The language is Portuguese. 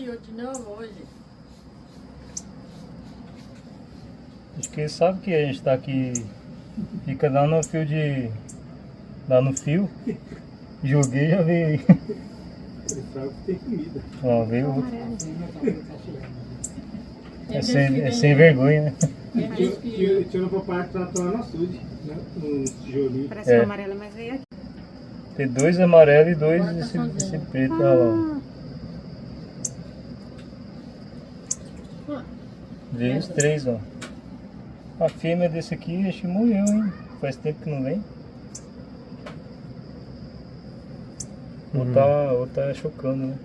criou de novo hoje. Acho que ele sabe que a gente tá aqui. Fica dando no fio de. Lá no fio. Joguei e já veio aí. Ele sabe que tem comida. Ó, veio outro. É sem vergonha, né? Tirou pra parte pra atuar no açude, né? Um tijolinho. Parece que o amarelo, mas veio aqui. Tem 2 amarelos e 2 esse preto. Olha lá. Veio os 3, ó. A fêmea desse aqui acho que morreu, hein? Faz tempo que não vem. Ou tá chocando, né?